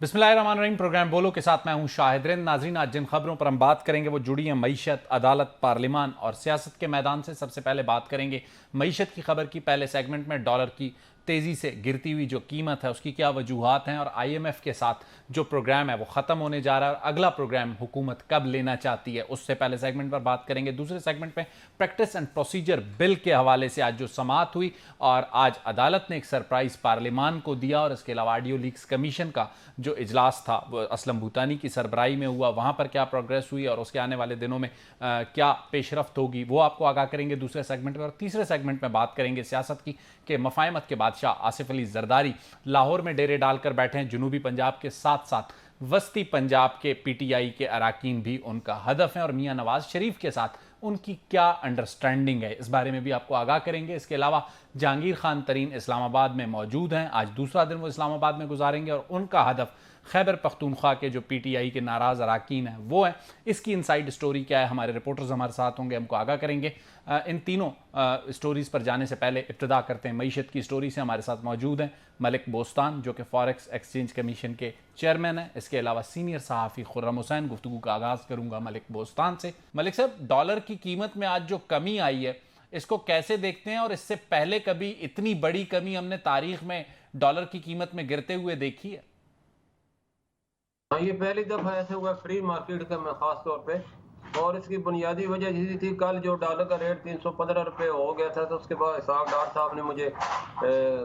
बिस्मिल्लाहिर्रहमानिर्रहीम। प्रोग्राम बोलो के साथ मैं हूं शाहिद रिंद। नाज़रीन, आज जिन खबरों पर हम बात करेंगे वो जुड़ी हैं मईशत, अदालत, पार्लिमान और सियासत के मैदान से। सबसे पहले बात करेंगे मईशत की खबर की। पहले सेगमेंट में डॉलर की तेज़ी से गिरती हुई जो कीमत है उसकी क्या वजूहात हैं, और IMF के साथ जो प्रोग्राम है वो ख़त्म होने जा रहा है और अगला प्रोग्राम हुकूमत कब लेना चाहती है, उससे पहले सेगमेंट पर बात करेंगे। दूसरे सेगमेंट में प्रैक्टिस एंड प्रोसीजर बिल के हवाले से आज जो समाअत हुई, और आज अदालत ने एक सरप्राइज़ पार्लिमान को दिया, और इसके अलावा ऑडियो लीक्स कमीशन का जो इजलास था वो असलम भूतानी की सरबराही में हुआ, वहाँ पर क्या प्रोग्रेस हुई और उसके आने वाले दिनों में क्या पेशरफ्त होगी, वो आपको आगाह करेंगे दूसरे सेगमेंट में। और तीसरे सेगमेंट में बात करेंगे सियासत की कि मफाहमत के बादशाह आसिफ अली जरदारी लाहौर में डेरे डालकर बैठे हैं। जनूबी पंजाब के साथ साथ वस्ती पंजाब के PTI के अराकीन भी उनका हदफ हैं, और मियाँ नवाज शरीफ के साथ उनकी क्या अंडरस्टैंडिंग है, इस बारे में भी आपको आगाह करेंगे। इसके अलावा जहांगीर खान तरीन इस्लामाबाद में मौजूद हैं। आज दूसरा दिन वो इस्लामाबाद में गुजारेंगे, और उनका हदफ खैबर पख्तूनख्वा के जो PTI के नाराज़ अराकीन हैं वो हैं। इसकी इनसाइड स्टोरी क्या है, हमारे रिपोर्टर्स हमारे साथ होंगे, हमको आगाह करेंगे। इन तीनों स्टोरीज़ पर जाने से पहले इब्तिदा करते हैं मईशत की स्टोरी से। हमारे साथ मौजूद हैं मलिक बोस्तान, जो कि फॉरेक्स एक्सचेंज कमीशन के चेयरमैन हैं। इसके अलावा सीनियर सहाफ़ी खुर्रम हुसैन। गुफ्तगू का आगाज़ करूँगा मलिक बोस्तान से। मलिक साहब, डॉलर की कीमत में आज जो कमी आई है इसको कैसे देखते हैं, और इससे पहले कभी इतनी बड़ी कमी हमने तारीख में डॉलर की कीमत में गिरते हुए देखी है? हाँ, ये पहली दफा ऐसे हुआ फ्री मार्केट का में खास तौर पे। और इसकी बुनियादी वजह यही थी, कल जो डॉलर का रेट 315 रुपये हो गया था, तो उसके बाद डॉक्टर साहब ने मुझे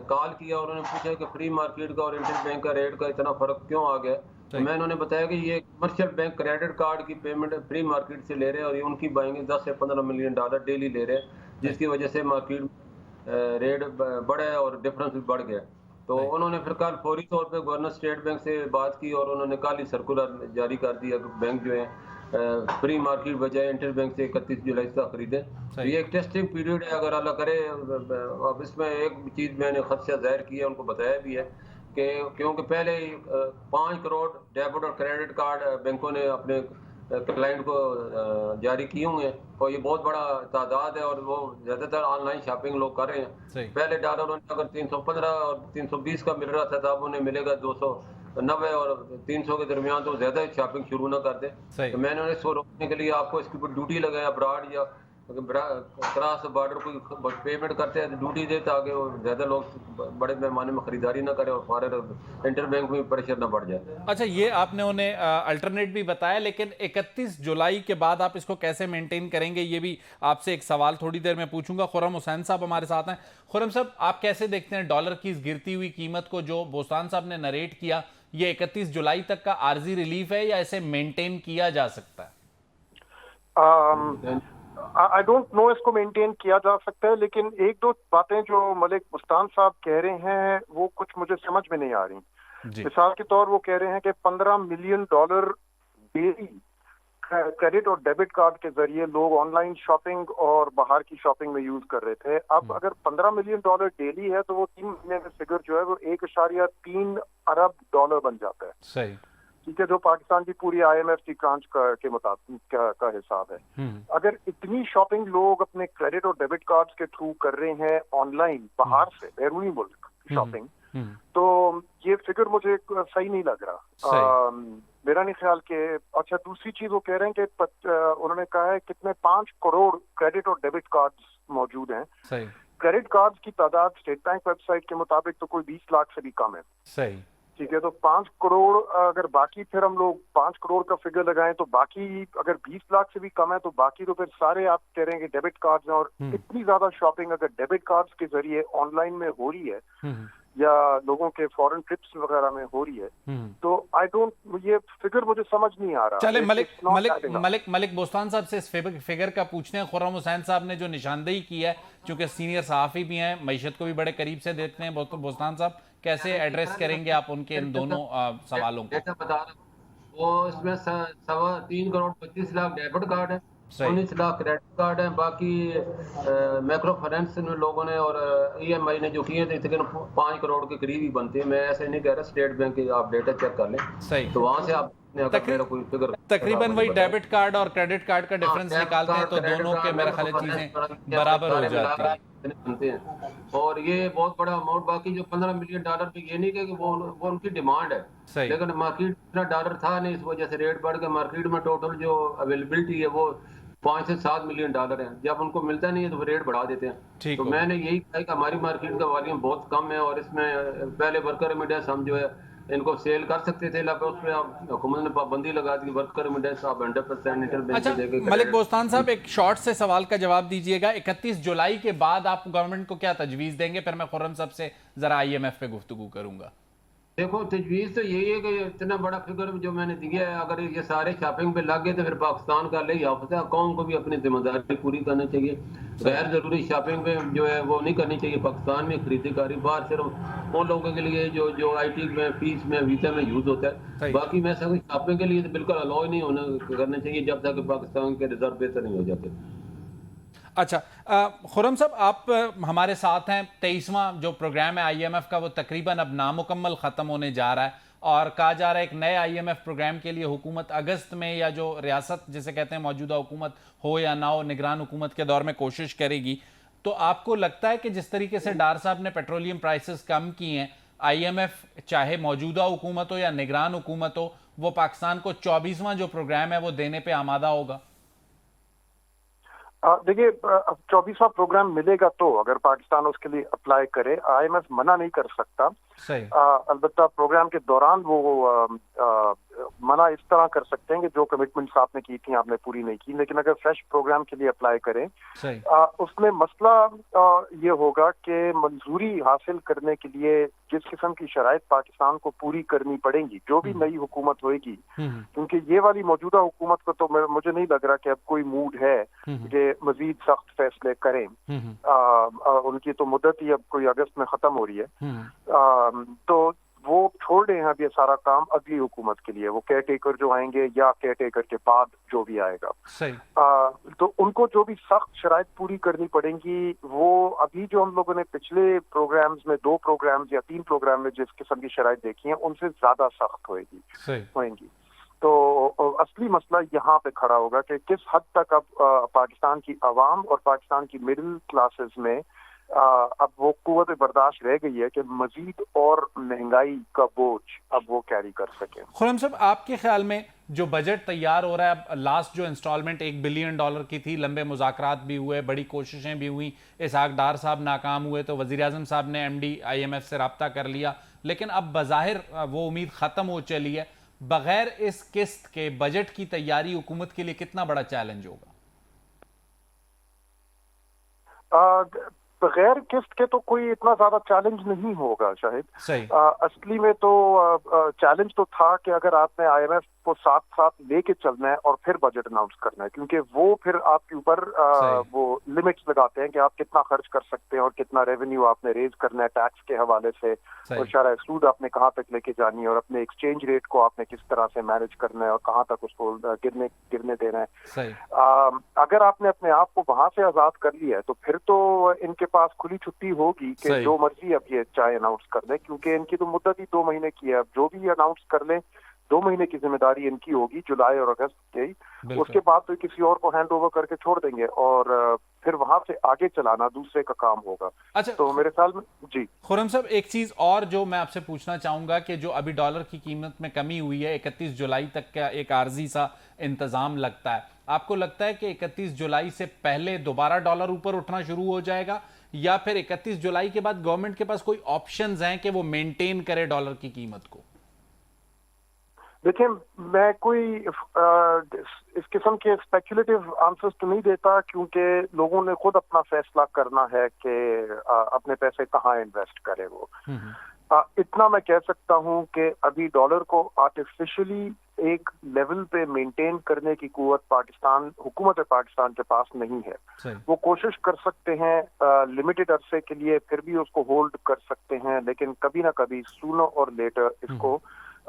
कॉल किया और उन्होंने पूछा कि फ्री मार्केट का और इंटर बैंक का रेट का इतना फर्क क्यों आ गया। तो मैं उन्होंने बताया कि ये कमर्शियल बैंक क्रेडिट कार्ड की पेमेंट फ्री मार्केट से ले रहे हैं, और ये उनकी बाइंग 10 से 15 मिलियन डॉलर डेली ले रहे हैं, जिसकी वजह से मार्केट रेट बढ़े और डिफरेंस भी बढ़ गया। तो उन्होंने फिर कल फौरी तौर पे गवर्नर स्टेट बैंक से बात की, और उन्होंने कल ही सर्कुलर जारी कर दिया कि बैंक जो है फ्री मार्केट बजाय इंटर बैंक से 31 जुलाई तक खरीदे। तो ये एक टेस्टिंग पीरियड है, अगर अल्लाह करे। अब इसमें एक चीज़ मैंने खदशा जाहिर किया, उनको बताया भी है कि क्योंकि पहले 5 करोड़ डेबिट और क्रेडिट कार्ड बैंकों ने अपने क्लाइंट को जारी किए हुए हैं, और ये बहुत बड़ा तादाद है, और वो ज़्यादातर ऑनलाइन शॉपिंग लोग कर रहे हैं। पहले डॉलर उन्हें अगर 315 और 320 का मिल रहा था, तो अब उन्हें मिलेगा 290 और 300 के दरमियान, तो ज़्यादा शॉपिंग शुरू ना कर दे। तो मैंने उन्हें इसको रोकने के लिए आपको इसके ऊपर ड्यूटी लगाया, अब्रॉड या क्रॉस बॉर्डर को पेमेंट करते हैं ड्यूटी दे, ताकि वो ज़्यादा लोग बड़े पैमाने में खरीदारी ना करें और फॉरेन इंटर बैंक में प्रेशर ना बढ़ जाए। अच्छा, ये आपने उन्हें अल्टरनेट भी बताया, लेकिन 31 जुलाई के बाद आप इसको कैसे मेंटेन करेंगे, ये भी आपसे एक सवाल थोड़ी देर में पूछूंगा। खुर्रम हुसैन साहब हमारे साथ हैं। खुर्रम साहब, आप कैसे देखते हैं डॉलर की इस गिरती हुई कीमत को, जो बोस्तान साहब ने नरेट किया, ये 31 जुलाई तक का आर्जी रिलीफ है या इसे मेंटेन किया जा सकता है? आई डोंट नो इसको मेंटेन किया जा सकता है, लेकिन एक दो बातें जो मलिक बोस्तान साहब कह रहे हैं वो कुछ मुझे समझ में नहीं आ रही। मिसाल के तौर वो कह रहे हैं कि 15 मिलियन डॉलर डेली क्रेडिट और डेबिट कार्ड के जरिए लोग ऑनलाइन शॉपिंग और बाहर की शॉपिंग में यूज कर रहे थे। अब अगर 15 मिलियन डॉलर डेली है, तो वो 3 महीने में फिगर जो है वो 1.3 अरब डॉलर बन जाता है। सही, ठीक है, जो पाकिस्तान की पूरी IMF की ट्रांच के मुताबिक का हिसाब है। अगर इतनी शॉपिंग लोग अपने क्रेडिट और डेबिट कार्ड्स के थ्रू कर रहे हैं ऑनलाइन बाहर से, बैरूनी मुल्क शॉपिंग, तो ये फिगर मुझे सही नहीं लग रहा। मेरा नहीं ख्याल के। अच्छा, दूसरी चीज वो कह रहे हैं कि उन्होंने कहा है कितने 5 करोड़ क्रेडिट और डेबिट कार्ड्स मौजूद हैं। क्रेडिट कार्ड्स की तादाद स्टेट बैंक वेबसाइट के मुताबिक तो कोई 20 लाख से भी कम है। सही, ठीक है, तो 5 करोड़ अगर बाकी, फिर हम लोग 5 करोड़ का फिगर लगाएं तो बाकी अगर 20 लाख से भी कम है, तो बाकी तो फिर सारे आप कह रहे हैं कि डेबिट कार्ड्स हैं। और इतनी ज्यादा शॉपिंग अगर डेबिट कार्ड्स के जरिए ऑनलाइन में हो रही है या लोगों के फॉरेन ट्रिप्स वगैरह में हो रही है, तो आई डोंट, ये फिगर मुझे समझ नहीं आ रहा। चले मलिक बोस्तान साहब से इस फिगर का पूछते हैं। खुर्रम हुसैन साहब ने जो निशानदेही की है, चूंकि सीनियर सहाफी भी हैं, मईशत को भी बड़े करीब से देखते हैं, बोस्तान साहब कैसे एड्रेस करेंगे आप उनके इन दोनों सवालों को? बता रहा हूं, वो इसमें 3 करोड़ 25 लाख डेबिट कार्ड है, 19 लाख क्रेडिट कार्ड है, बाकी माइक्रो फाइनेंस लोगों ने और EMI ने जो किए थे तकरीबन 5 करोड़ के करीब ही बनते हैं। मैं ऐसे नहीं कह रहा, स्टेट बैंक के आप डेटा चेक कर लें। सही, तो वहां से आप तकरीबन वही डेबिट कार्ड और क्रेडिट कार्ड का डिफरेंस निकालते हैं, तो दोनों के मेरे ख्याल चीजें बराबर हो जाती हैं। बनते हैं और ये बहुत बड़ा अमाउंट, बाकी जो $15 मिलियन पे ये नहीं कि वो उनकी डिमांड है, सही। लेकिन मार्केट इतना डॉलर था नहीं, इस वजह से रेट बढ़ गया। मार्केट में टोटल जो अवेलेबिलिटी है वो $5 से $7 मिलियन है। जब उनको मिलता नहीं है तो वो रेट बढ़ा देते हैं। ठीक तो हो गया। मैंने यही कहा कि हमारी मार्केट का वॉल्यूम बहुत कम है और इसमें पहले वर्कर रेमिडेंस हम जो है इनको सेल कर सकते थे, लेकिन उस पर आप हुकूमत ने पाबंदी लगा दी, वर्कर रेमिडेंस आप 100% इंटरबैंक अच्छा, पे देके मलिक बोस्तान साहब एक शॉर्ट से सवाल का जवाब दीजिएगा। 31 जुलाई के बाद आप गवर्नमेंट को क्या तजवीज़ देंगे? फिर मैं खुर्रम साहब से ज़रा IMF पे गुफ्तगू करूंगा। देखो, तजवीज़ तो यही है कि इतना बड़ा फिगर जो मैंने दिया है, अगर ये सारे शॉपिंग पे लग गए तो फिर पाकिस्तान का ले याफ्ता कौम को भी अपनी जिम्मेदारी पूरी करनी चाहिए। गैर ज़रूरी शॉपिंग पे जो है वो नहीं करनी चाहिए। पाकिस्तान में खरीदारी बाहर सिर्फ उन लोगों के लिए जो IT में, फीस में, वीज़ा में यूज़ होता है। सही। बाकी मैं समझ शॉपिंग के लिए तो बिल्कुल अलाउ ही नहीं करना चाहिए जब तक पाकिस्तान के रिजर्व बेहतर नहीं हो जाते। अच्छा, खुर्रम साहब आप हमारे साथ हैं। 23वां जो प्रोग्राम है IMF का वो तकरीबन अब नामुकम्मल ख़त्म होने जा रहा है और कहा जा रहा है एक नए IMF प्रोग्राम के लिए हुकूमत अगस्त में, या जो रियासत जिसे कहते हैं मौजूदा हुकूमत हो या ना हो, निगरान हुकूमत के दौर में कोशिश करेगी। तो आपको लगता है कि जिस तरीके से डार साहब ने पेट्रोलियम प्राइसेस कम किए हैं, IMF चाहे मौजूदा हुकूमत हो या निगरान हुकूमत हो, वो पाकिस्तान को 24वां जो प्रोग्राम है वो देने पर आमादा होगा? देखिए, 24वां प्रोग्राम मिलेगा तो अगर पाकिस्तान उसके लिए अप्लाई करे, IMF मना नहीं कर सकता। सही। अलबत्ता प्रोग्राम के दौरान वो मना इस तरह कर सकते हैं कि जो कमिटमेंट्स आपने की थी आपने पूरी नहीं की, लेकिन अगर फ्रेश प्रोग्राम के लिए अप्लाई करें सही। उसमें मसला ये होगा कि मंजूरी हासिल करने के लिए जिस किस्म की शराइत पाकिस्तान को पूरी करनी पड़ेंगी जो भी नई हुकूमत होएगी, क्योंकि ये वाली मौजूदा हुकूमत को तो मुझे नहीं लग रहा कि अब कोई मूड है कि मजीद सख्त फैसले करें। उनकी तो मुद्दत ही अब कोई अगस्त में खत्म हो रही है। तो वो छोड़ रहे हैं अब ये सारा काम अगली हुकूमत के लिए, वो केयर टेकर जो आएंगे या केयर टेकर के बाद जो भी आएगा। सही। तो उनको जो भी सख्त शराइत पूरी करनी पड़ेंगी, वो अभी जो हम लोगों ने पिछले प्रोग्राम्स में 2 प्रोग्राम्स या 3 प्रोग्राम में जिस किस्म की शराइत देखी है उनसे ज्यादा सख्त होएंगी। तो असली मसला यहाँ पे खड़ा होगा कि किस हद तक अब पाकिस्तान की अवाम और पाकिस्तान की मिडिल क्लासेस में अब वो कुव्वत बर्दाश्त रह गई है कि मजीद और महंगाई का बोझ अब वो कैरी कर सके। खुर्रम साहब, आपके ख्याल में जो बजट तैयार हो रहा है, अब लास्ट जो इंस्टॉलमेंट $1 बिलियन की थी, लंबे मुज़ाकरात भी हुए, बड़ी कोशिशें भी हुई, इसहाक डार साहब नाकाम हुए तो वज़ीर आज़म साहब ने MD IMF से रब्ता कर लिया, लेकिन अब बज़ाहिर वो उम्मीद ख़त्म हो चली है। बगैर इस किस्त के बजट की तैयारी हुकूमत के लिए कितना बड़ा चैलेंज होगा? बगैर किस्त के तो कोई इतना ज्यादा चैलेंज नहीं होगा शायद। सही। असली में तो चैलेंज तो था कि अगर आपने IMF को साथ साथ लेके चलना है और फिर बजट अनाउंस करना है, क्योंकि वो फिर आपके ऊपर वो लिमिट्स लगाते हैं कि आप कितना खर्च कर सकते हैं और कितना रेवेन्यू आपने रेज करना है टैक्स के हवाले से, और शरह सूद आपने कहाँ तक लेके जानी है, और अपने एक्सचेंज रेट को आपने किस तरह से मैनेज करना है और कहाँ तक उसको गिरने देना है। सही। अगर आपने अपने आप को वहां से आजाद कर लिया है तो फिर तो इनके पास खुली छुट्टी होगी कि जो मर्जी अब ये चाहे अनाउंस कर लें, क्योंकि इनकी तो मुद्दत ही 2 महीने की है। अब जो भी अनाउंस कर लें 2 महीने की जिम्मेदारी इनकी होगी, जुलाई और अगस्त की। उसके बाद तो किसी और को हैंड ओवर करके छोड़ देंगे और फिर वहां से आगे चलाना दूसरे का काम होगा। अच्छा, तो मेरे ख्याल में जी खुर्रम साहब, एक चीज और जो मैं आपसे पूछना चाहूंगा कि जो अभी डॉलर की कीमत में कमी हुई है, 31 जुलाई तक का एक आर्जी सा इंतजाम लगता है, आपको लगता है कि 31 जुलाई से पहले दोबारा डॉलर ऊपर उठना शुरू हो जाएगा, या फिर 31 जुलाई के बाद गवर्नमेंट के पास कोई ऑप्शंस हैं कि वो मेंटेन करे डॉलर की कीमत को? देखिए, मैं कोई इस किस्म के स्पेकुलेटिव आंसर्स तो नहीं देता, क्योंकि लोगों ने खुद अपना फैसला करना है कि अपने पैसे कहाँ इन्वेस्ट करें वो। इतना मैं कह सकता हूँ कि अभी डॉलर को आर्टिफिशियली एक लेवल पे मेंटेन करने की कुव्वत हुकूमत पाकिस्तान के पास नहीं है। वो कोशिश कर सकते हैं लिमिटेड अरसे के लिए, फिर भी उसको होल्ड कर सकते हैं, लेकिन कभी ना कभी सूनर और लेटर इसको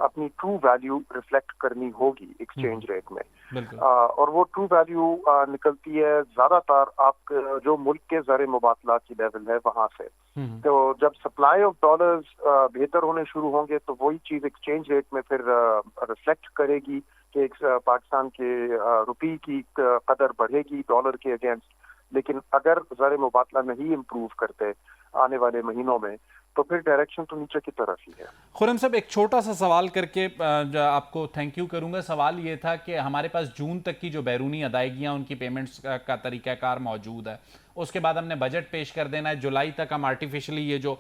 अपनी ट्रू वैल्यू रिफ्लेक्ट करनी होगी एक्सचेंज रेट में। और वो ट्रू वैल्यू निकलती है ज्यादातर आप जो मुल्क के ज़र मुबादला की लेवल है वहां से। तो जब सप्लाई ऑफ डॉलर्स बेहतर होने शुरू होंगे तो वही चीज एक्सचेंज रेट में फिर रिफ्लेक्ट करेगी कि पाकिस्तान के रुपये की कदर बढ़ेगी डॉलर के अगेंस्ट, لیکن اگر زر مبادلہ نہیں امپروو کرتے آنے والے مہینوں میں تو پھر ڈائریکشن تو نیچے کی طرف ہی ہے۔ خرم صاحب ایک چھوٹا سا سوال کر کے آپ کو تھینک یو کروں گا۔ سوال یہ تھا کہ ہمارے پاس جون تک کی جو بیرونی ادائیگیاں ان کی پیمنٹس کا طریقہ کار موجود ہے، اس کے بعد ہم نے بجٹ پیش کر دینا ہے، جولائی تک ہم آرٹیفیشلی یہ جو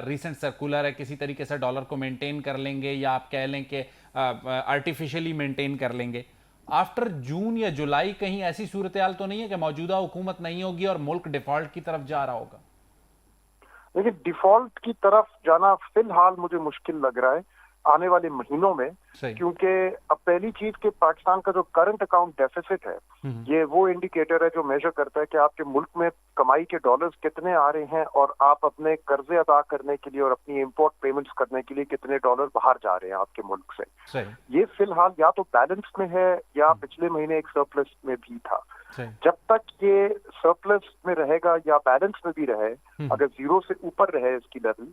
ریسنٹ سرکولر ہے کسی طریقے سے ڈالر کو مینٹین کر لیں گے، یا آپ کہہ لیں کہ آرٹیفیشلی مینٹین کر لیں گے۔ آفٹر جون یا جولائی کہیں ایسی صورتحال تو نہیں ہے کہ موجودہ حکومت نہیں ہوگی اور ملک ڈیفالٹ کی طرف جا رہا ہوگا؟ لیکن ڈیفالٹ کی طرف جانا فی الحال مجھے مشکل لگ رہا ہے آنے والے مہینوں میں، کیونکہ اب پہلی چیز کہ پاکستان کا جو کرنٹ اکاؤنٹ ڈیفیسٹ ہے یہ وہ انڈیکیٹر ہے جو میجر کرتا ہے کہ آپ کے ملک میں کمائی کے ڈالرز کتنے آ رہے ہیں اور آپ اپنے قرضے ادا کرنے کے لیے اور اپنی امپورٹ پیمنٹس کرنے کے لیے کتنے ڈالر باہر جا رہے ہیں آپ کے ملک سے۔ یہ فی الحال یا تو بیلنس میں ہے یا پچھلے مہینے ایک سرپلس میں بھی تھا۔ جب تک یہ سرپلس میں رہے گا یا بیلنس میں بھی رہے، اگر زیرو سے اوپر رہے اس کی لیول،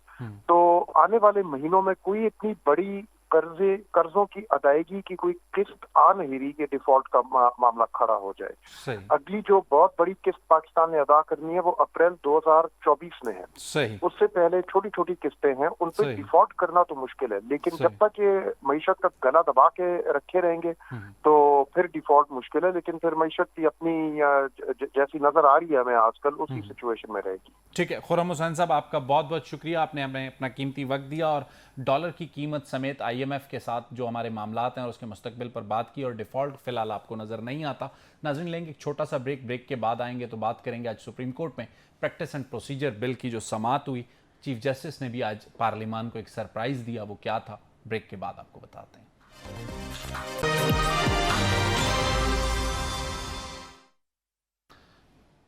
تو آنے والے مہینوں میں کوئی اتنی بڑی قرضوں کی ادائیگی کی کوئی قسط آ نہیں رہی کہ ڈیفالٹ کا معاملہ کھڑا ہو جائے۔ اگلی جو بہت بڑی قسط پاکستان نے ادا کرنی ہے وہ اپریل 2024 میں ہے، اس سے پہلے چھوٹی چھوٹی قسطیں ہیں، ان پہ ڈیفالٹ کرنا تو مشکل ہے، لیکن جب تک یہ معیشت کا گلا دبا کے رکھے رہیں گے تو پھر ڈیفالٹ مشکل ہے، لیکن پھر معیشت کی اپنی جیسی نظر آ رہی ہے ہمیں آج کل اسی سچویشن میں رہے گی۔ ٹھیک ہے خرم حسین صاحب، آپ کا بہت بہت شکریہ، آپ نے ہمیں اپنا قیمتی وقت دیا اور ڈالر کی قیمت سمیت IMF کے ساتھ جو ہمارے معاملات ہیں اور اس کے مستقبل پر بات کی، اور ڈیفالٹ فی الحال آپ کو نظر نہیں آتا۔ ناظرین لیں گے ایک چھوٹا سا بریک کے بعد آئیں گے تو بات کریں گے آج سپریم کورٹ میں پریکٹس اینڈ پروسیجر بل کی جو سماعت ہوئی۔ چیف جسٹس نے بھی آج پارلیمان کو ایک سرپرائز دیا، وہ کیا تھا؟ بریک کے بعد آپ کو بتاتے ہیں۔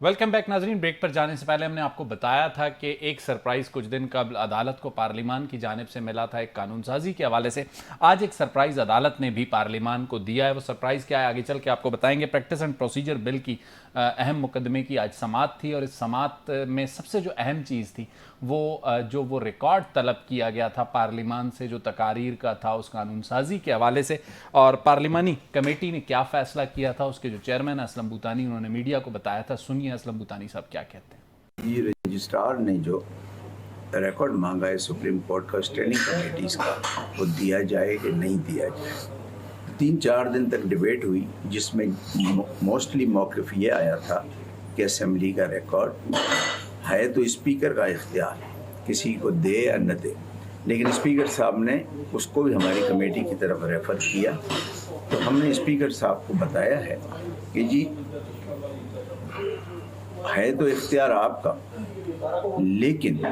ویلکم بیک ناظرین، بریک پر جانے سے پہلے ہم نے آپ کو بتایا تھا کہ ایک سرپرائز کچھ دن قبل عدالت کو پارلیمان کی جانب سے ملا تھا ایک قانون سازی کے حوالے سے۔ آج ایک سرپرائز عدالت نے بھی پارلیمان کو دیا ہے، وہ سرپرائز کیا ہے آگے چل کے آپ کو بتائیں گے۔ پریکٹس اینڈ پروسیجر بل کی اہم مقدمے کی آج سماعت تھی، اور اس سماعت میں سب سے جو اہم چیز تھی وہ ریکارڈ طلب کیا گیا تھا پارلیمان سے جو تقاریر کا تھا اس قانون سازی کے حوالے سے، اور پارلیمانی کمیٹی نے کیا فیصلہ کیا تھا۔ اس کے جو چیئرمین اسلم بوتانی انہوں نے میڈیا کو بتایا تھا، سنیے اسلم بوتانی صاحب کیا کہتے ہیں۔ یہ رجسٹرار نے جو ریکارڈ مانگا ہے سپریم کورٹ کا اسٹینڈنگ کمیٹیز کا، وہ دیا جائے کہ نہیں دیا جائے۔ 3-4 دن تک ڈیبیٹ ہوئی، جس میں موسٹلی موقف یہ آیا تھا کہ اسمبلی کا ریکارڈ ہے تو اسپیکر کا اختیار، کسی کو دے یا نہ دے، لیکن اسپیکر صاحب نے اس کو بھی ہماری کمیٹی کی طرف ریفر کیا، تو ہم نے اسپیکر صاحب کو بتایا ہے کہ جی ہے تو اختیار آپ کا، لیکن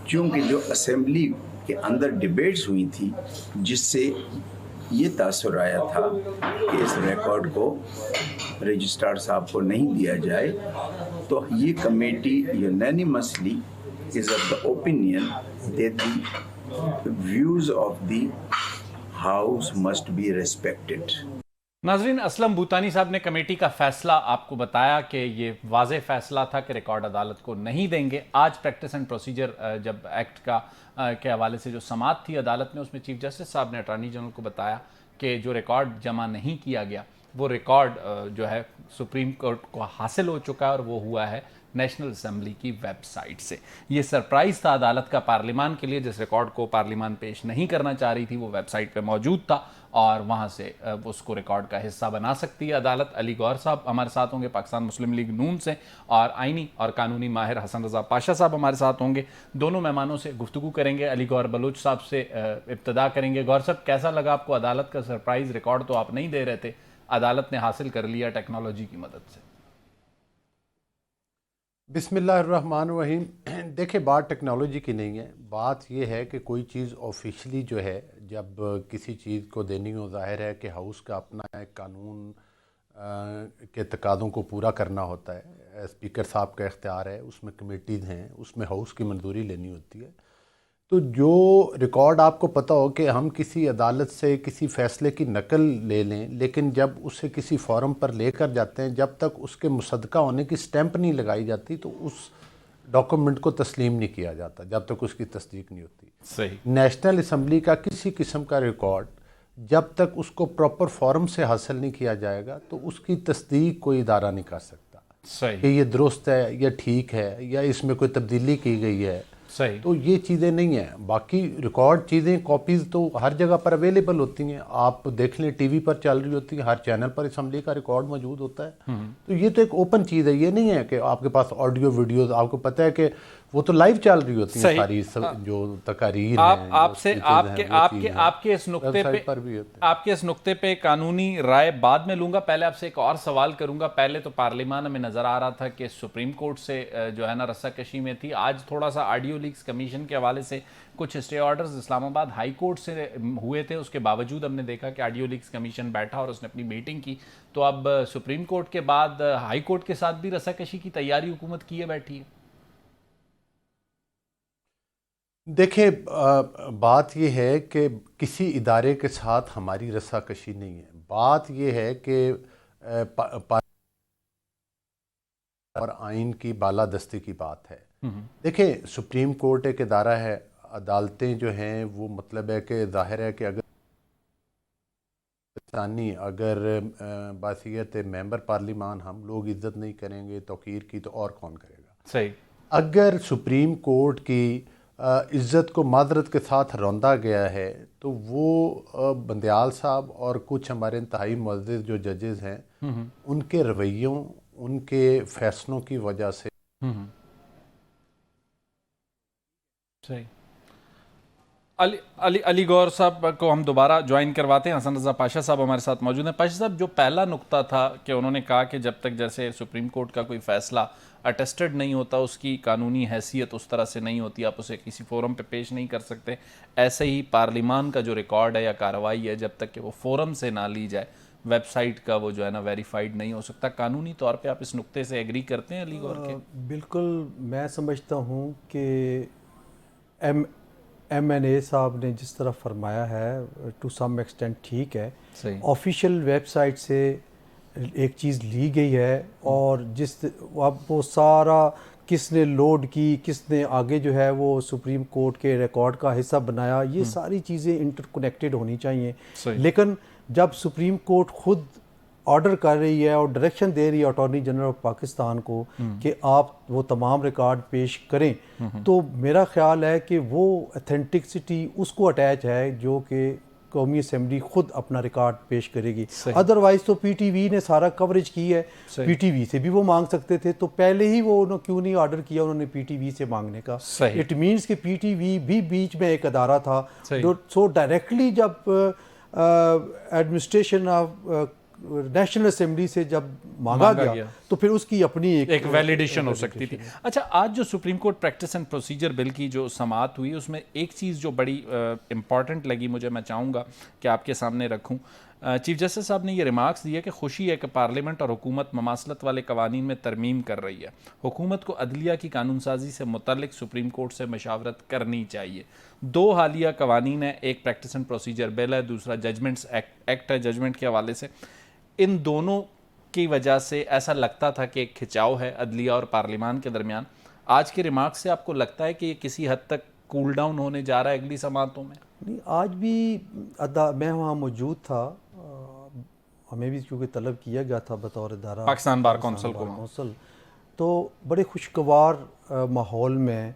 چونکہ جو اسمبلی کے اندر ڈیبیٹس ہوئی تھی جس سے یہ تاثر آیا تھا کہ اس ریکارڈ کو رجسٹرار صاحب کو نہیں دیا جائے، تو یہ committee unanimously is of the opinion that the views of the house must be respected. ناظرین اسلم بوتانی صاحب نے کمیٹی کا فیصلہ آپ کو بتایا کہ یہ واضح فیصلہ تھا کہ ریکارڈ عدالت کو نہیں دیں گے۔ آج پریکٹس اینڈ پروسیجر جب ایکٹ کا کے حوالے سے جو سماعت تھی عدالت میں، اس میں چیف جسٹس صاحب نے اٹارنی جنرل کو بتایا کہ جو ریکارڈ جمع نہیں کیا گیا وہ ریکارڈ جو ہے سپریم کورٹ کو حاصل ہو چکا ہے، اور وہ ہوا ہے نیشنل اسمبلی کی ویب سائٹ سے۔ یہ سرپرائز تھا عدالت کا پارلیمان کے لیے، جس ریکارڈ کو پارلیمان پیش نہیں کرنا چاہ رہی تھی وہ ویب سائٹ پہ موجود تھا، اور وہاں سے اس کو ریکارڈ کا حصہ بنا سکتی ہے عدالت۔ علی گوہر صاحب ہمارے ساتھ ہوں گے پاکستان مسلم لیگ نون سے، اور آئینی اور قانونی ماہر حسن رضا پاشا صاحب ہمارے ساتھ ہوں گے۔ دونوں مہمانوں سے گفتگو کریں گے۔ علی گوہر بلوچ صاحب سے ابتدا کریں گے۔ گوہر صاحب، کیسا لگا آپ کو عدالت کا سرپرائز؟ ریکارڈ تو آپ نہیں دے رہے تھے، عدالت نے حاصل کر لیا ٹیکنالوجی کی مدد سے۔ بسم اللہ الرحمن الرحیم۔ دیکھیں، بات ٹیکنالوجی کی نہیں ہے، بات یہ ہے کہ کوئی چیز آفیشلی جو ہے جب کسی چیز کو دینی ہو، ظاہر ہے کہ ہاؤس کا اپنا ایک قانون کے تقاضوں کو پورا کرنا ہوتا ہے، اسپیکر صاحب کا اختیار ہے، اس میں کمیٹیز ہیں، اس میں ہاؤس کی منظوری لینی ہوتی ہے۔ تو جو ریکارڈ آپ کو پتہ ہو کہ ہم کسی عدالت سے کسی فیصلے کی نقل لے لیں، لیکن جب اسے کسی فورم پر لے کر جاتے ہیں، جب تک اس کے مصدقہ ہونے کی سٹیمپ نہیں لگائی جاتی تو اس ڈاکومنٹ کو تسلیم نہیں کیا جاتا جب تک اس کی تصدیق نہیں ہوتی۔ صحیح۔ نیشنل اسمبلی کا کسی قسم کا ریکارڈ جب تک اس کو پراپر فارم سے حاصل نہیں کیا جائے گا تو اس کی تصدیق کوئی ادارہ نہیں کر سکتا۔ صحیح کہ یہ درست ہے یا ٹھیک ہے یا اس میں کوئی تبدیلی کی گئی ہے. صحیح. تو یہ چیزیں نہیں ہیں. باقی ریکارڈ چیزیں کاپیز تو ہر جگہ پر اویلیبل ہوتی ہیں. آپ دیکھ لیں ٹی وی پر چل رہی ہوتی ہیں, ہر چینل پر اسمبلی کا ریکارڈ موجود ہوتا ہے. تو یہ تو ایک اوپن چیز ہے. یہ نہیں ہے کہ آپ کے پاس آڈیو ویڈیوز, آپ کو پتہ ہے کہ وہ تو لائیو چل رہی ہوتی ہیں ساری جو تقاریر ہیں. آپ سے آپ کے اس نقطے پہ قانونی رائے بعد میں لوں گا. پہلے آپ سے ایک اور سوال کروں گا. پہلے تو پارلیمان ہمیں نظر آ رہا تھا کہ سپریم کورٹ سے جو ہے نا رسہ کشی میں تھی. آج تھوڑا سا آڈیو لیکس کمیشن کے حوالے سے کچھ اسٹے آرڈرز اسلام آباد ہائی کورٹ سے ہوئے تھے. اس کے باوجود ہم نے دیکھا کہ آڈیو لیکس کمیشن بیٹھا اور اس نے اپنی میٹنگ کی. تو اب سپریم کورٹ کے بعد ہائی کورٹ کے ساتھ بھی رسہ کشی کی تیاری حکومت کیے بیٹھی ہے. دیکھیں, بات یہ ہے کہ کسی ادارے کے ساتھ ہماری رسہ کشی نہیں ہے. بات یہ ہے کہ اور آئین کی بالادستی کی بات ہے. دیکھیں, سپریم کورٹ ایک ادارہ ہے. عدالتیں جو ہیں وہ مطلب ہے کہ ظاہر ہے کہ اگر بحیثیت ممبر پارلیمان ہم لوگ عزت نہیں کریں گے توقیر کی, تو اور کون کرے گا. صحیح. اگر سپریم کورٹ کی عزت کو معذرت کے ساتھ روندا گیا ہے تو وہ بندیال صاحب اور کچھ ہمارے انتہائی معزز جو ججز ہیں ان کے رویوں, ان کے فیصلوں کی وجہ سے. صحیح. علی گور صاحب کو ہم دوبارہ جوائن کرواتے ہیں. حسن رضا پاشا صاحب ہمارے ساتھ موجود ہیں. پاشا صاحب, جو پہلا نقطہ تھا کہ انہوں نے کہا کہ جب تک جیسے سپریم کورٹ کا کوئی فیصلہ اٹیسٹڈ نہیں ہوتا, اس کی قانونی حیثیت اس طرح سے نہیں ہوتی, آپ اسے کسی فورم پہ پیش نہیں کر سکتے. ایسے ہی پارلیمان کا جو ریکارڈ ہے یا کارروائی ہے, جب تک کہ وہ فورم سے نہ لی جائے, ویب سائٹ کا وہ جو ہے نا ویریفائڈ نہیں ہو سکتا. قانونی طور پہ آپ اس نقطے سے ایگری کرتے ہیں علی گور کے؟ بالکل. میں سمجھتا ہوں کہ ایم این اے صاحب نے جس طرح فرمایا ہے ٹو سم ایکسٹینٹ ٹھیک ہے. آفیشیل ویب سائٹ سے ایک چیز لی گئی ہے اور اب وہ سارا کس نے لوڈ کی, کس نے آگے جو ہے وہ سپریم کورٹ کے ریکارڈ کا حصہ بنایا, یہ ساری چیزیں انٹر کنیکٹڈ ہونی چاہیے. لیکن جب سپریم کورٹ خود آرڈر کر رہی ہے اور ڈائریکشن دے رہی ہے اٹارنی جنرل آف پاکستان کو کہ آپ وہ تمام ریکارڈ پیش کریں, تو میرا خیال ہے کہ وہ ایتھینٹکسٹی اس کو اٹیچ ہے جو کہ قومی اسمبلی خود اپنا ریکارڈ پیش کرے گی. ادروائز تو پی ٹی وی نے سارا کوریج کی ہے, پی ٹی وی سے بھی وہ مانگ سکتے تھے, تو پہلے ہی وہ کیوں نہیں آرڈر کیا انہوں نے پی ٹی وی سے مانگنے کا. اٹ مینس کہ پی ٹی وی بھی بیچ میں ایک ادارہ تھا جو سو ڈائریکٹلی جب ایڈمنسٹریشن آف نیشنل اسمبلی سے جب مانگا گیا تو پھر اس کی اپنی ایک ویلیڈیشن ہو سکتی تھی. اچھا, آج جو supreme court practice and procedure bill کی جو سماعت ہوئی, اس میں ایک چیز جو بڑی امپورٹنٹ لگی مجھے, میں چاہوں گا کہ آپ کے سامنے رکھوں. چیف جسٹس صاحب نے یہ ریمارکس دیا کہ خوشی ہے کہ پارلیمنٹ اور حکومت مماثلت والے قوانین میں ترمیم کر رہی ہے. حکومت کو عدلیہ کی قانون سازی سے متعلق سپریم کورٹ سے مشاورت کرنی چاہیے. 2 حالیہ قوانین ہیں, ایک پریکٹس اینڈ پروسیجر بل ہے, دوسرا ججمنٹس ایکٹ ہے ججمنٹ کے حوالے سے. ان دونوں کی وجہ سے ایسا لگتا تھا کہ ایک کھچاؤ ہے عدلیہ اور پارلیمان کے درمیان. آج کے ریمارکس سے آپ کو لگتا ہے کہ یہ کسی حد تک کول ڈاؤن ہونے جا رہا ہے اگلی سماعتوں میں؟ نہیں, آج بھی میں وہاں موجود تھا, ہمیں بھی چونکہ طلب کیا گیا تھا بطور ادارہ پاکستان بار کونسل کو, تو بڑے خوشگوار ماحول میں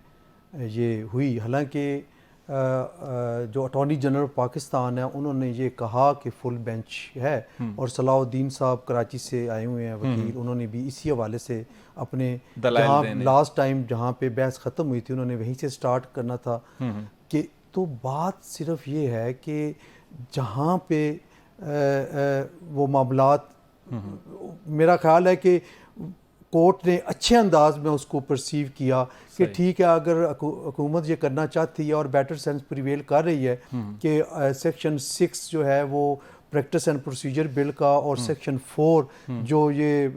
یہ ہوئی. حالانکہ جو اٹارنی جنرل پاکستان ہے انہوں نے یہ کہا کہ فل بینچ ہے, اور صلاح الدین صاحب کراچی سے آئے ہوئے ہیں وکیل, انہوں نے بھی اسی حوالے سے اپنے جہاں لاسٹ ٹائم جہاں پہ بحث ختم ہوئی تھی انہوں نے وہیں سے سٹارٹ کرنا تھا. کہ تو بات صرف یہ ہے کہ جہاں پہ وہ معاملات, میرا خیال ہے کہ کورٹ نے اچھے انداز میں اس کو پرسیو کیا کہ ٹھیک ہے, اگر حکومت یہ کرنا چاہتی ہے اور بیٹر سینس پریویل کر رہی ہے کہ سیکشن 6 جو ہے وہ پریکٹس اینڈ پروسیجر بل کا, اور سیکشن 4 جو یہ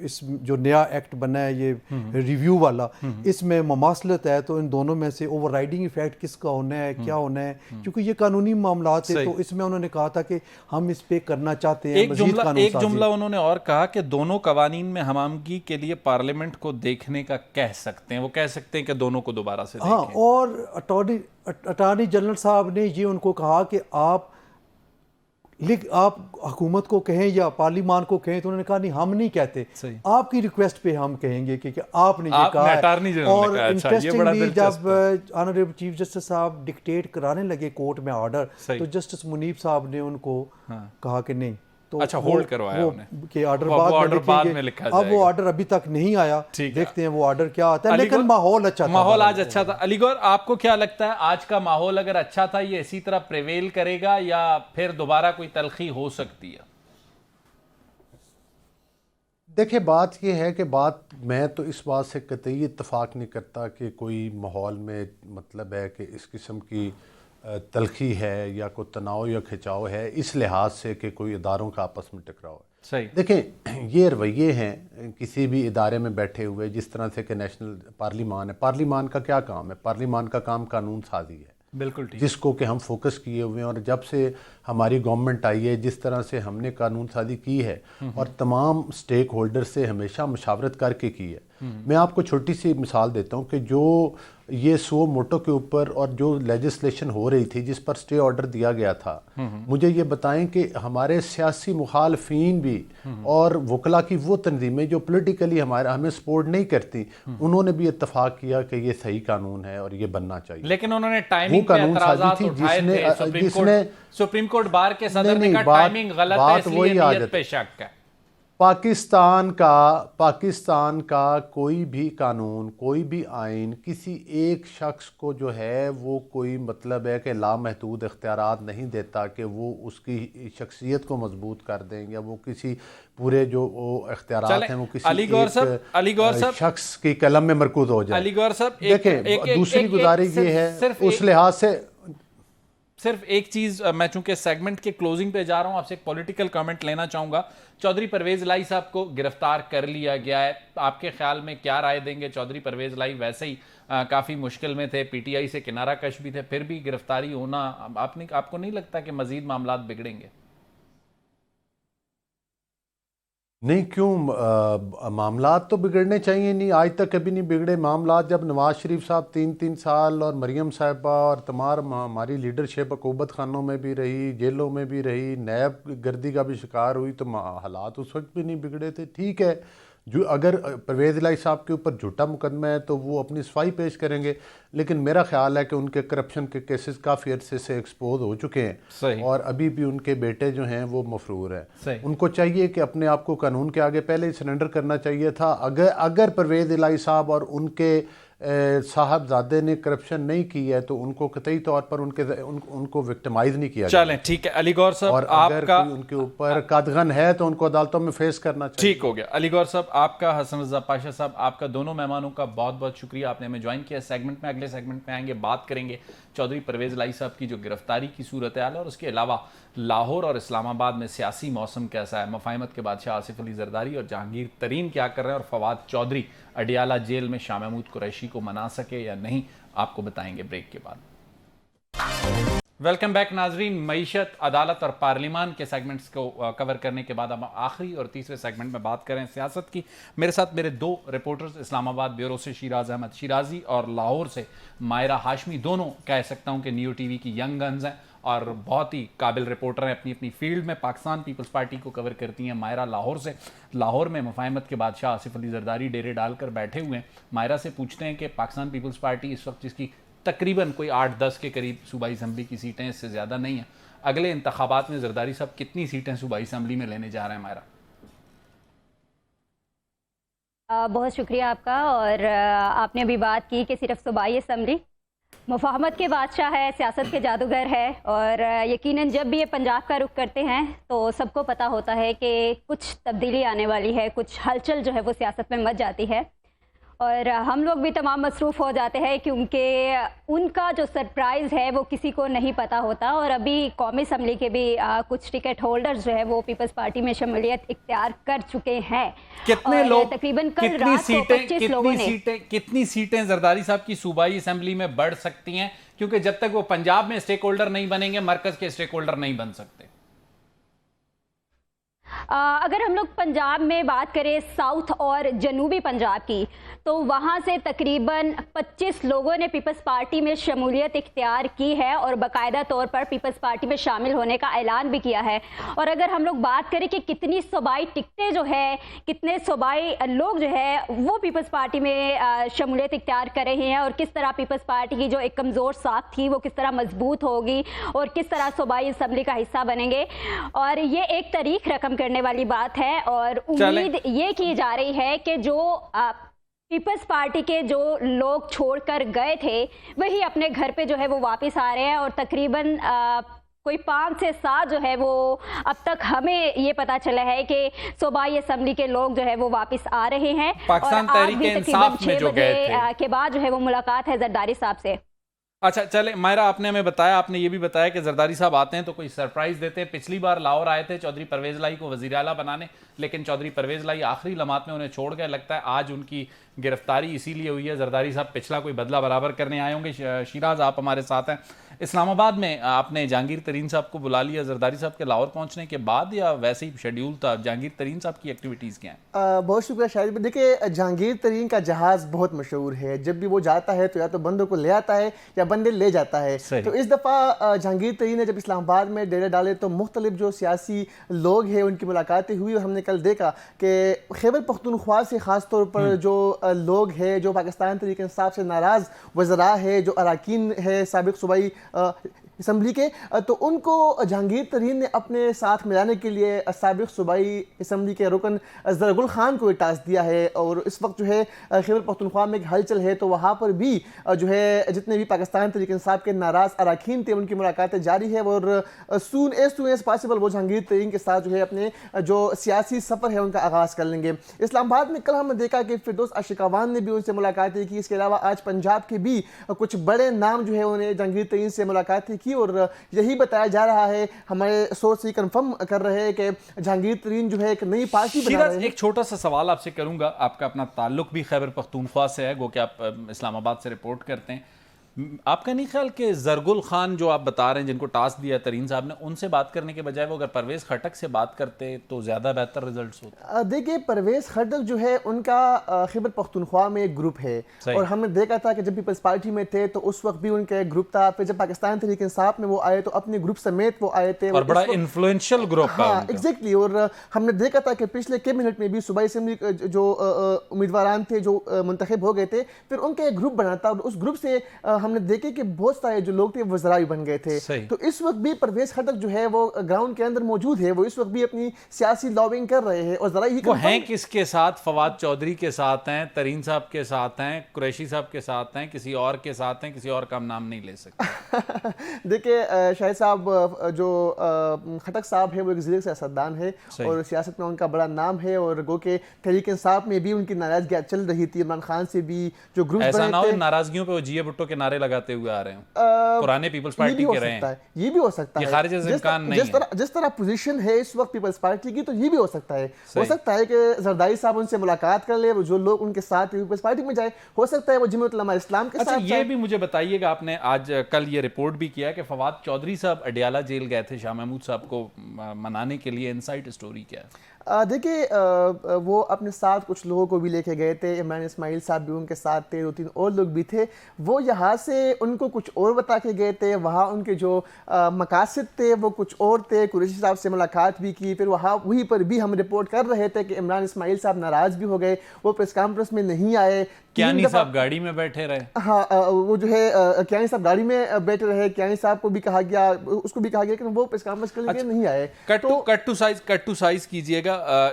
اس جو نیا ایکٹ بنا ہے یہ ریویو والا, اس میں مماثلت ہے, تو ان دونوں میں سے اوور رائڈنگ ایفیکٹ کس کا ہونا ہے, کیا ہونا ہے, کیونکہ یہ قانونی معاملات ہیں. تو اس میں انہوں نے کہا تھا کہ ہم اس پہ کرنا چاہتے ہیں مزید قانون سازی. ایک جملہ انہوں نے اور کہا کہ دونوں قوانین میں ہم آہنگی کے لیے پارلیمنٹ کو دیکھنے کا کہہ سکتے ہیں, وہ کہہ سکتے ہیں کہ دونوں کو دوبارہ سے دیکھیں. ہاں, اور اٹارنی جنرل صاحب نے یہ ان کو کہا کہ آپ آپ حکومت کو کہیں یا پارلیمان کو کہیں تو انہوں نے کہا نہیں ہم نہیں کہتے, آپ کی ریکویسٹ پہ ہم کہیں گے کہ آپ نے یہ کہا ہے. اور انٹرسٹنگلی جب آنریبل چیف جسٹس صاحب ڈکٹیٹ کرانے لگے کورٹ میں آرڈر, تو جسٹس منیب صاحب نے ان کو کہا کہ نہیں, تو اچھا ہولڈ کروایا انہوں نے کہ آرڈر بعد میں لکھیں گے. اب وہ آرڈر ابھی تک نہیں آیا, دیکھتے ہیں وہ آرڈر کیا آتا ہے, لیکن ماحول اچھا تھا. ماحول آج اچھا تھا. علی گور, آپ کو کیا لگتا ہے آج کا ماحول اگر اچھا تھا یہ اسی طرح پریویل کرے گا یا پھر دوبارہ کوئی تلخی ہو سکتی ہے؟ دیکھیں بات یہ ہے کہ میں تو اس بات سے قطعی اتفاق نہیں کرتا کہ کوئی ماحول میں مطلب ہے کہ اس قسم کی تلخی ہے یا کوئی تناؤ یا کھچاؤ ہے اس لحاظ سے کہ کوئی اداروں کا آپس میں ٹکراؤ ہے. صحیح. دیکھیں یہ رویے ہیں کسی بھی ادارے میں بیٹھے ہوئے, جس طرح سے کہ نیشنل پارلیمان ہے, پارلیمان کا کیا کام ہے؟ پارلیمان کا کام قانون سازی ہے, بالکل ٹھیک, جس کو کہ ہم فوکس کیے ہوئے ہیں. اور جب سے ہماری گورنمنٹ آئی ہے, جس طرح سے ہم نے قانون سازی کی ہے اور تمام سٹیک ہولڈر سے ہمیشہ مشاورت کر کے کی ہے. میں آپ کو چھوٹی سی مثال دیتا ہوں کہ جو یہ سو موٹو کے اوپر اور جو لیجسلیشن ہو رہی تھی جس پر سٹے آرڈر دیا گیا تھا, مجھے یہ بتائیں کہ ہمارے سیاسی مخالفین بھی اور وکلا کی وہ تنظیمیں جو پولیٹیکلی ہمیں سپورٹ نہیں کرتی, انہوں نے بھی اتفاق کیا کہ یہ صحیح قانون ہے اور یہ بننا چاہیے. لیکن انہوں نے ٹائمنگ پہ اعتراضات اٹھائے تھے. سپریم کورٹ بار کے صدر نے کہا ٹائمنگ غلط ہے, اس لیے نیت پہ شک ہے. پاکستان کا کوئی بھی قانون, کوئی بھی آئین کسی ایک شخص کو جو ہے وہ کوئی مطلب ہے کہ لامحدود اختیارات نہیں دیتا کہ وہ اس کی شخصیت کو مضبوط کر دیں, یا وہ کسی پورے جو اختیارات ہیں وہ کسی ایک شخص کی قلم میں مرکوز ہو جائے. علی گور صاحب دیکھیں دوسری گزارش یہ ہے اس لحاظ سے, صرف ایک چیز, میں چونکہ سیگمنٹ کے کلوزنگ پہ جا رہا ہوں, آپ سے ایک پولیٹیکل کامنٹ لینا چاہوں گا. چودھری پرویز الہی صاحب کو گرفتار کر لیا گیا ہے, آپ کے خیال میں کیا رائے دیں گے؟ چودھری پرویز الہی ویسے ہی کافی مشکل میں تھے, پی ٹی آئی سے کنارہ کش بھی تھے, پھر بھی گرفتاری ہونا, آپ کو نہیں لگتا کہ مزید معاملات بگڑیں گے؟ نہیں, کیوں معاملات تو بگڑنے چاہیے نہیں, آج تک کبھی نہیں بگڑے معاملات. جب نواز شریف صاحب 3 سال اور مریم صاحبہ اور تمام ہماری لیڈرشپ حکومت خانوں میں بھی رہی, جیلوں میں بھی رہی, نیب گردی کا بھی شکار ہوئی, تو حالات اس وقت بھی نہیں بگڑے تھے. ٹھیک ہے, جو اگر پرویز الہی صاحب کے اوپر جھوٹا مقدمہ ہے تو وہ اپنی صفائی پیش کریں گے, لیکن میرا خیال ہے کہ ان کے کرپشن کے کیسز کافی عرصے سے ایکسپوز ہو چکے ہیں. صحیح. اور ابھی بھی ان کے بیٹے جو ہیں وہ مفرور ہیں. ان کو چاہیے کہ اپنے آپ کو قانون کے آگے پہلے ہی سرنڈر کرنا چاہیے تھا. اگر پرویز الہی صاحب اور ان کے صاحبزادے نے کرپشن نہیں کی ہے تو ان کو قطعی طور پر ان کو وکٹمائز نہیں کیا. چلیں ٹھیک ہے علی گور صاحب, اور اگر کوئی ان کے اوپر قدغن ہے تو ان کو عدالتوں میں فیس کرنا چاہیے. ٹھیک ہو گیا. علی گور صاحب, آپ کا, حسن رضا پاشا صاحب, آپ کا, دونوں مہمانوں کا بہت بہت شکریہ, آپ نے ہمیں جوائن کیا سیگمنٹ میں. اگلے سیگمنٹ میں آئیں گے, بات کریں گے چودھری پرویز الہی صاحب کی جو گرفتاری کی صورتحال ہے, اور اس کے علاوہ لاہور اور اسلام آباد میں سیاسی موسم کیسا ہے, مفاہمت کے بادشاہ آصف علی زرداری اور جہانگیر ترین کیا کر رہے ہیں, اور فواد چودھری اڈیالہ جیل میں شاہ محمود قریشی کو منا سکے یا نہیں, آپ کو بتائیں گے بریک کے بعد. ویلکم بیک ناظرین. معیشت, عدالت اور پارلیمان کے سیگمنٹس کو کور کرنے کے بعد ہم آخری اور تیسرے سیگمنٹ میں بات کریں سیاست کی. میرے ساتھ میرے دو رپورٹرز, اسلام آباد بیورو سے شیراز احمد شیرازی اور لاہور سے مائرہ ہاشمی, دونوں کہہ سکتا ہوں کہ نیو ٹی وی کی ینگ گنز ہیں اور بہت ہی قابل رپورٹر ہیں اپنی اپنی فیلڈ میں. پاکستان پیپلز پارٹی کو کور کرتی ہیں مائرہ لاہور سے. لاہور میں مفاہمت کے بادشاہ آصف علی زرداری ڈیرے ڈال کر بیٹھے ہوئے ہیں. مائرہ سے پوچھتے ہیں کہ پاکستان پیپلز پارٹی اس وقت جس کی تقریباً کوئی 8-10 کے قریب صوبائی اسمبلی کی سیٹیں, اس سے زیادہ نہیں ہیں, اگلے انتخابات میں زرداری صاحب کتنی سیٹیں صوبائی اسمبلی میں لینے جا رہے ہیں؟ مائرہ, بہت شکریہ آپ کا. اور آپ نے ابھی بات کی کہ صرف صوبائی اسمبلی, مفاہمت کے بادشاہ ہے, سیاست کے جادوگر ہے, اور یقیناً جب بھی یہ پنجاب کا رخ کرتے ہیں تو سب کو پتہ ہوتا ہے کہ کچھ تبدیلی آنے والی ہے, کچھ ہلچل جو ہے وہ سیاست میں مچ جاتی ہے. اور ہم لوگ بھی تمام مصروف ہو جاتے ہیں کیونکہ ان کا جو سرپرائز ہے وہ کسی کو نہیں پتہ ہوتا. اور ابھی قومی اسمبلی کے بھی کچھ ٹکٹ ہولڈرز جو ہے وہ پیپلز پارٹی میں شمولیت اختیار کر چکے ہیں. کتنے لوگ, تقریباً کل رات کو 25 لوگوں نے, کتنی سیٹیں زرداری صاحب کی صوبائی اسمبلی میں بڑھ سکتی ہیں؟ کیونکہ جب تک وہ پنجاب میں اسٹیک ہولڈر نہیں بنیں گے, مرکز کے اسٹیک ہولڈر نہیں بن سکتے. अगर हम लोग पंजाब में बात करें, साउथ और जनूबी पंजाब की, तो वहाँ से तकरीबन 25 लोगों ने पीपल्स पार्टी में शमूलियत इख्तियार की है और बाकायदा तौर पर पीपल्स पार्टी में शामिल होने का ऐलान भी किया है। और अगर हम लोग बात करें कि कितनी सूबाई टिकटें जो है, कितने सूबाई लोग जो है वो पीपल्स पार्टी में शमूलियत इख्तियार कर रहे हैं और किस तरह पीपल्स पार्टी की जो एक कमज़ोर साख थी वो किस तरह मजबूत होगी और किस तरह सूबाई असम्बली का हिस्सा बनेंगे, और ये एक तारीख रकम करने वाली बात है। और उम्मीद ये की जा रही है कि जो पीपल्स पार्टी के जो लोग छोड़कर गए थे वही अपने घर पे जो है वो वापस आ रहे हैं, और तकरीबन कोई 5 से 7 जो है वो अब तक हमें ये पता चला है कि सूबाई असम्बली के लोग जो है वो वापस आ रहे हैं। पाकिस्तान और आज तहरीक भी इंसाफ तकरीबन में 6 जो गए बजे थे के बाद जो है वो मुलाकात है जरदारी साहब से। अच्छा चले मायरा, आपने हमें बताया, आपने ये भी बताया कि जरदारी साहब आते हैं तो कोई सरप्राइज देते हैं। पिछली बार लाहौर आए थे चौधरी परवेज लाई को वज़ीर आला बनाने, लेकिन चौधरी परवेज लाई आखिरी लम्हात में उन्हें छोड़ गए। लगता है आज उनकी गिरफ्तारी इसीलिए हुई है, जरदारी साहब पिछला कोई बदला बराबर करने आए होंगे। शिराज, आप हमारे साथ हैं। इस्लामाबाद में आपने जहांगीर तरीन साहब को बुला लिया जरदारी साहब के लाहौर पहुंचने के बाद, या वैसे ही शेड्यूल था? जहांगीर तरीन साहब की एक्टिविटीज़ क्या हैं? बहुत शुक्रिया शाहिद। देखिए, जहांगीर तरीन का जहाज़ बहुत मशहूर है। जब भी वो जाता है तो या तो बंदों को ले आता है या बंदे ले जाता है। तो इस दफ़ा जहांगीर तरीन ने जब इस्लामाबाद में डेरे डाले तो मुख्तलिफ जो सियासी लोग हैं उनकी मुलाकातें हुई, और हमने कल देखा कि खैबर पख्तूनख्वा से ख़ास तौर पर जो लोग हैं, जो पाकिस्तान तहरीक इंसाफ से नाराज़ वज़रा है, जो अरकान है साबिक़ सूबाई असम्बली के, तो उनको जहांगीर तरीन ने अपने साथ मिलाने के लिए साबिक़ सूबाई असम्बली के रुकन ज़रगुल खान को टास्क दिया है। और इस वक्त जो है खैबर पख्तूनख्वा में एक हलचल है, तो वहाँ पर भी जो है जितने भी पाकिस्तान तहरीक इंसाफ के नाराज़ अरकान थे उनकी मुलाकातें जारी है, और सून एज पॉसिबल वो जहांगीर तरीन के साथ जो है अपने जो सियासी सफ़र है उनका आगाज़ कर लेंगे। इस्लामाबाद में कल हमने देखा कि फिरदौस आशिकावान ने भी उनसे मुलाकातें की। इसके अलावा आज पंजाब के भी कुछ बड़े नाम जो है उन्हें जहांगीर तरीन से मुलाकातें की, और यही बताया जा रहा है, हमारे सोर्स ही कंफर्म कर रहे हैं कि जहांगीर तरीन जो है एक नई पार्टी बना रहे हैं। एक छोटा सा सवाल आपसे करूंगा, आपका अपना ताल्लुक भी खैबर पख्तूनख्वा से है, गो कि आप इस्लामाबाद से रिपोर्ट करते हैं। आपका नहीं ख्याल कि ज़रगुल खान जो आप बता रहे हैं जिनको टास्क दिया तरीन साहब ने, उनसे बात करने के बजाय वो अगर परवेज़ खटक से बात करते तो ज़्यादा बेहतर रिजल्ट्स होते? देखिए, परवेज़ खटक जो है उनका खैबर पख्तूनख्वा में एक ग्रुप है, और हमने देखा था कि जब पीपल्स पार्टी में थे तो उस वक्त भी उनका एक ग्रुप था। फिर जब पाकिस्तान तहरीक इंसाफ में वो आए तो अपने ग्रुप समेत वो आए थे, और बड़ा इन्फ्लुएंशियल ग्रुप। हाँ, एग्जैक्टली। और हमने देखा था कि पिछले कैबिनेट में भी सूबाई असम्बली जो उम्मीदवार थे जो मुंतखब हो गए थे, फिर उनका एक ग्रुप बना था, और उस ग्रुप से हमने देखे कि बहुत सारे जो लोग थे वज़रा भी बन गए थे। तो इस वक्त भी परवेज़ खटक जो है वो ग्राउंड के अंदर मौजूद है, वो इस वक्त भी अपनी सियासी लॉबिंग कर रहे हैं। और जरा ही वो हैं किसके साथ? फवाद चौधरी के साथ हैं, तरीन साहब के साथ हैं, कुरैशी साहब के साथ हैं, किसी और के साथ हैं? किसी और का नाम नहीं ले सकते। देखिए शाहिद साहब, जो खटक साहब है वो एक ज़िले से सियासतदान है और सियासत में उनका बड़ा नाम है, और गो के तहरीक इंसाफ में भी उनकी नाराजगी चल रही थी। इमरान खान से भी जो ग्रुप ऐसा ना हो नाराजगियों पे वो जिया भुट्टो के नारे लगाते हुए आ रहे हैं, पुराने पीपल्स पार्टी के रहे हैं। ये भी हो सकता है, ये खारिज से इम्कान नहीं है। जिस तरह पोजीशन है इस वक्त पीपल्स पार्टी की, तो ये भी हो सकता है। हो सकता है कि जरदारी साहब उनसे मुलाकात कर ले, जो लोग उनके साथ पीपल्स पार्टी में जाए। हो सकता है वो जमीयत उलमा इस्लाम के साथ। ये भी मुझे बताइएगा, आपने आज कल ये रिपोर्ट भी किया कि फवाद चौधरी साहब अडियाला जेल गए थे शाह महमूद साहब को मनाने के लिए, इनसाइड स्टोरी क्या है? देखिए, वो अपने साथ कुछ लोगों को भी लेके गए थे। इमरान इस्माइल साहब भी उनके साथ थे, 2-3 और लोग भी थे। वो यहाँ से उनको कुछ और बता के गए थे, वहाँ उनके जो मकासद थे वो कुछ और थे। कुरैशी साहब से मुलाकात भी की। फिर वहाँ वहीं पर भी हम रिपोर्ट कर रहे थे कि इमरान इस्माइल साहब नाराज़ भी हो गए, वो प्रेस कॉन्फ्रेंस में नहीं आए। कियानी साहब गाड़ी में बैठे रहे। हाँ, वो जो है कियानी साहब गाड़ी में बैठे रहे। कियानी साहब को भी कहा गया, उसको भी कहा गया कि वो प्रेस कॉन्फ्रेंस के लिए नहीं आए। कट टू साइज कीजिएगा।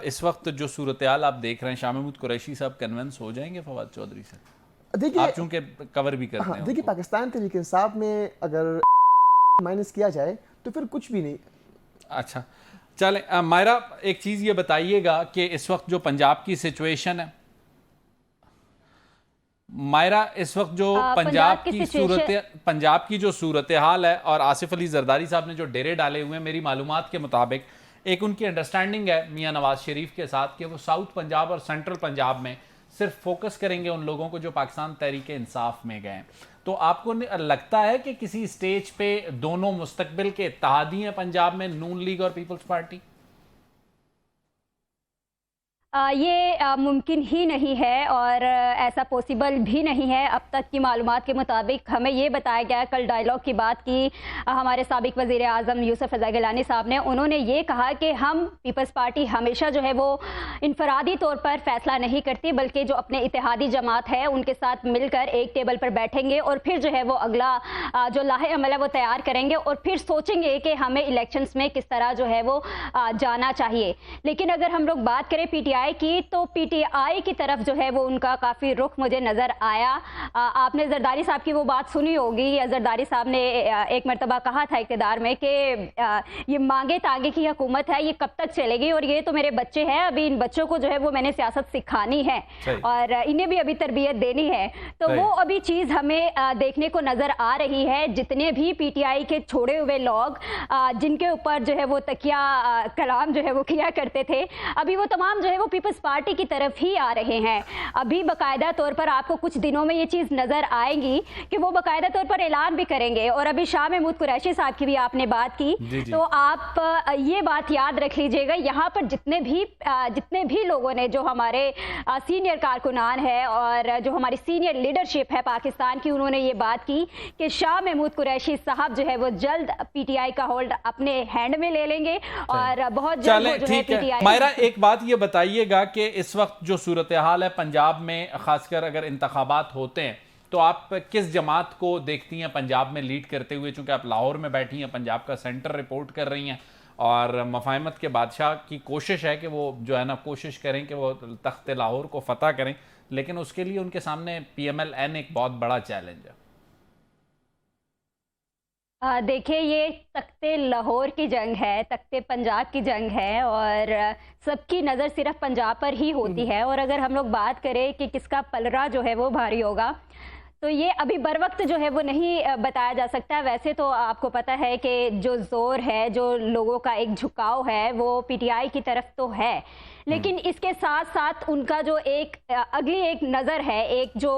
इस वक्त जो सूरत हाल आप देख रहे हैं, शाह महमूद कुरैशी साहब कन्विंस हो जाएंगे फवाद चौधरी से? देखिए, आप चूंकि कवर भी करते हैं। देखिए, पाकिस्तान तहरीक इंसाफ में अगर माइनस किया जाए तो फिर कुछ भी नहीं। अच्छा चलें, मायरा एक चीज़ ये बताइएगा कि इस वक्त जो पंजाब की सिचुएशन है, मायरा इस वक्त जो पंजाब की जो सूरत हाल है, और आसिफ अली जरदारी साहब ने जो डेरे डाले हुए हैं, मेरी मालूमात के मुताबिक एक उनकी अंडरस्टैंडिंग है मियां नवाज शरीफ के साथ कि वो साउथ पंजाब और सेंट्रल पंजाब में सिर्फ फोकस करेंगे उन लोगों को जो पाकिस्तान तहरीक इंसाफ में गए। तो आपको लगता है कि किसी स्टेज पे दोनों मुस्तकबिल के इत्तेहादी हैं पंजाब में, नून लीग और पीपल्स पार्टी? ये मुमकिन ही नहीं है और ऐसा पॉसिबल भी नहीं है। अब तक की मालूमात के मुताबिक हमें ये बताया गया, कल डायलॉग की बात की हमारे साबिक वज़ीर आज़म यूसुफ रज़ा गिलानी साहब ने, उन्होंने ये कहा कि हम पीपल्स पार्टी हमेशा जो है वो इनफरादी तौर पर फैसला नहीं करती, बल्कि जो अपने इत्तेहादी जमात है उनके साथ मिलकर एक टेबल पर बैठेंगे और फिर जो है वो अगला जो लाहे अमल है वो तैयार करेंगे और फिर सोचेंगे कि हमें इलेक्शंस में किस तरह जो है वो जाना चाहिए। लेकिन अगर हम लोग बात करें पीटीआई की, तो पीटीआई की तरफ जो है वो उनका काफ़ी रुख मुझे नज़र आया। आपने जरदारी साहब की वो बात सुनी होगी, जरदारी साहब ने एक मरतबा कहा था इक़्तिदार में कि ये मांगे तांगे की हुकूमत है, ये कब तक चलेगी और ये तो मेरे बच्चे हैं, अभी इन बच्चों को जो है वो मैंने सियासत सिखानी है और इन्हें भी अभी तरबियत देनी है। तो वो अभी चीज़ हमें देखने को नज़र आ रही है। जितने भी पीटीआई के छोड़े हुए लोग जिनके ऊपर जो है वो तकिया कलाम जो है वो किया करते थे, अभी वो तमाम जो है वो पीपल्स पार्टी की तरफ ही आ रहे हैं। अभी बाकायदा तौर पर आपको कुछ दिनों में ये चीज़ नज़र आएगी कि वो बाकायदा तौर पर ऐलान भी करेंगे। और अभी शाह महमूद कुरैशी साहब की भी आपने बात की, तो आप ये बात याद रख लीजिएगा, यहाँ पर जितने भी लोगों ने, जो हमारे सीनियर कारकुनान है और जो हमारी सीनियर लीडरशिप है पाकिस्तान की, उन्होंने ये बात की कि शाह महमूद कुरैशी साहब जो है वो जल्द पीटीआई का होल्ड अपने हैंड में ले लेंगे और बहुत जल्द वो जो है पीटीआई। मायरा, एक बात ये बताइएगा कि इस वक्त जो सूरत हाल है पंजाब में, खासकर अगर इंतखाबात होते हैं, तो आप किस जमात को देखती हैं पंजाब में लीड करते हुए? चूंकि आप लाहौर में बैठी हैं, पंजाब का सेंटर रिपोर्ट कर रही हैं और मफाहमत के बादशाह की कोशिश है कि वो जो है ना कोशिश करें कि वो तख्त लाहौर को फतह करें, लेकिन उसके लिए उनके सामने PMLN एक बहुत बड़ा चैलेंज है। देखिए, ये तख्ते लाहौर की जंग है, तख्ते पंजाब की जंग है और सबकी नज़र सिर्फ पंजाब पर ही होती है। और अगर हम लोग बात करें कि किसका पलड़ा जो है वो भारी होगा, तो ये अभी बर वक्त जो है वो नहीं बताया जा सकता। वैसे तो आपको पता है कि जो जोर है, जो लोगों का एक झुकाव है, वो पीटीआई की तरफ तो है, लेकिन इसके साथ साथ उनका जो एक अगली एक नज़र है, एक जो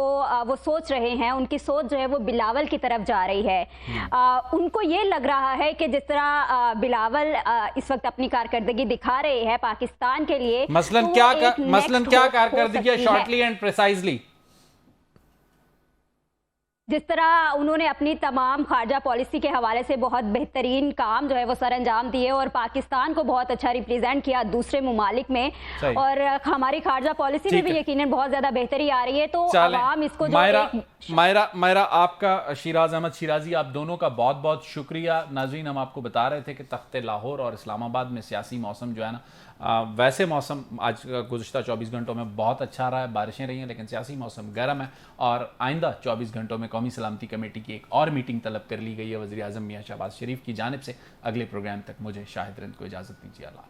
वो सोच रहे हैं, उनकी सोच जो है वो बिलावल की तरफ जा रही है। उनको ये लग रहा है कि जिस तरह बिलावल इस वक्त अपनी कारकर्दगी दिखा रहे हैं पाकिस्तान के लिए, मसलन क्या कारकर्दगी है शॉर्टली एंड प्रिसाइजली? जिस तरह उन्होंने अपनी तमाम खारजा पॉलिसी के हवाले से बहुत बेहतरीन काम जो है वो सर अंजाम दिए और पाकिस्तान को बहुत अच्छा रिप्रेजेंट किया दूसरे मुमालिक में, और हमारी खारजा पॉलिसी में भी यकीनन बहुत ज्यादा बेहतरी आ रही है। तो आवाम इसको मायरा, आपका, शिराज अहमद शिराजी, आप दोनों का बहुत बहुत शुक्रिया। नाज़रीन, हम आपको बता रहे थे कि तख्त लाहौर और इस्लामाबाद में सियासी मौसम जो है ना, वैसे मौसम आज गुज़श्ता 24 घंटों में बहुत अच्छा रहा है, बारिशें रही हैं, लेकिन सियासी मौसम गर्म है और आइंदा 24 घंटों में कौमी सलामती कमेटी की एक और मीटिंग तलब कर ली गई है वज़ीर आज़म मियां शहबाज शरीफ की जानिब से। अगले प्रोग्राम तक मुझे शाहिद रिंद को इजाज़त दीजिए। अल्लाह।